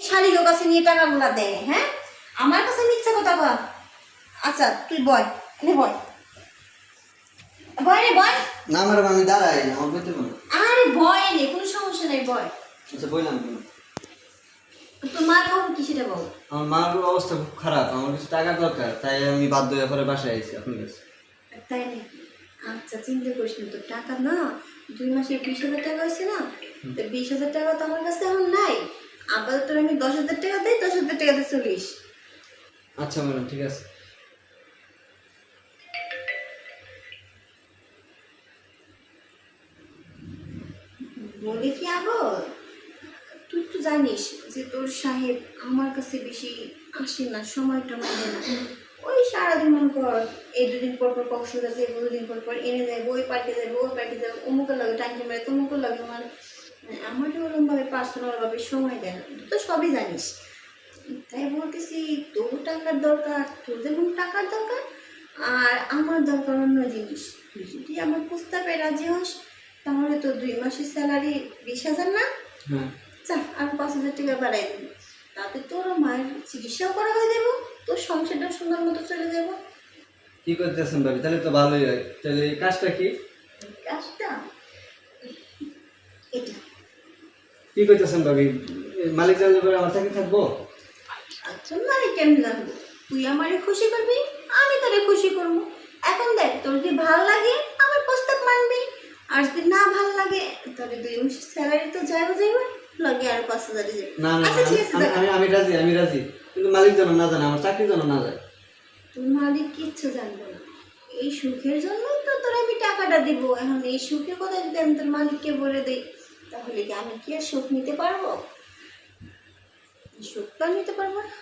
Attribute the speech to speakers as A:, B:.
A: শালিকের কাছে নিয়ে টাকাগুলা দেয়। হ্যাঁ, আমার কাছে মিথ্যা কথা কয়। আচ্ছা তুই বয়, এনে বয়, বয় রে বয়।
B: না ম্যাডাম আমি দাঁড়াই, আমার বইতে পারবো।
A: আরে বয় নে, কোনো সমস্যা নেই, বয়।
B: আচ্ছা বললাম কেন?
A: তোর মার খবর কি সেটা বল।
B: আমার মার অবস্থা খুব খারাপ, আমার কিছু টাকা দরকার, তাই আমি বাধ্য হয়ে পরে বাসায় আইছি আপনার কাছে।
A: তাই নাকি? আচ্ছা চিন্তা করিস না, তোর টাকা না 2 মাসে 20,000 টাকা হয়েছে না, তো 20,000 টাকা তো আমার কাছে এখন নাই। আপাতত তোর আমি 10,000 টাকা দিই, 10,000 টাকা দিয়ে চলিস।
B: আচ্ছা ম্যাডাম ঠিক আছে।
A: বলে কি আবার, তুই তো জানিস যে তোর সাহেব আমার কাছে বেশি আসে না, সময়টা মানে না। ওই সারাদিন মনে কর এই 2 দিন পর পর কক্সবাজার যাবো, 2 দিন পর পর এনে যাবো, ওই পার্কে যাবো, ওই পার্কে যাবো, অমুকের লাগে টাঙ্কি মারে, তমুকের লাগে মানে আমার ওরকমভাবে পার্সোনালভাবে সময় দেয় না, তুই তো সবই জানিস। তাই বলতেছি তোর টাকার দরকার, তোর যেমন টাকার দরকার, আর আমার দরকার অন্য জিনিস। তুই যদি আমার প্রস্তাবে রাজি হস তাহলে তো 2 মাসের স্যালারি 20,000 না?
B: হ্যাঁ
A: আচ্ছা আর 5,000 টাকা বাড়াই দেবো, তাতে তোর মায়ের চিকিৎসাও করা হয়ে যাবো, তোর সংসারটা সুন্দর মতো চলে যাবো।
B: কি করতেছেন ভাবি? তাহলে তো ভালোই হয়। তাহলে এই কাজটা কি?
A: কাজটা এটা।
B: কি করতেছেন ভাবি? মালিক জানলে পরে আমার চাকরি থাকবো?
A: আচ্ছা মানে কেমন লাগবে, তুই আমারে খুশি করবি, আমি তোরে খুশি করবো। এখন দেখ তোর যদি ভালো লাগে আমার প্রস্তাব মানবি, আর যদি না ভালো লাগে তাহলে 2 মাসের স্যালারি তো যাইবো যাইবো, লাগে আর 5,000 যাবে।
B: না না
A: আচ্ছা ঠিক আছে
B: আমি আমি আমি রাজি, আমি রাজি, কিন্তু মালিক যেন না জানে, আমার চাকরি যেন না যায়।
A: তোর মালিক কিচ্ছু জানবো না, এই সুখের জন্যই তো তোর আমি টাকাটা দিব। এখন এই সুখের কথা যদি আমি তোর মালিককে বলে দিই তাহলে কি আমি কি আর সুখ নিতে পারবো? সুখ তো আর নিতে পারবো না।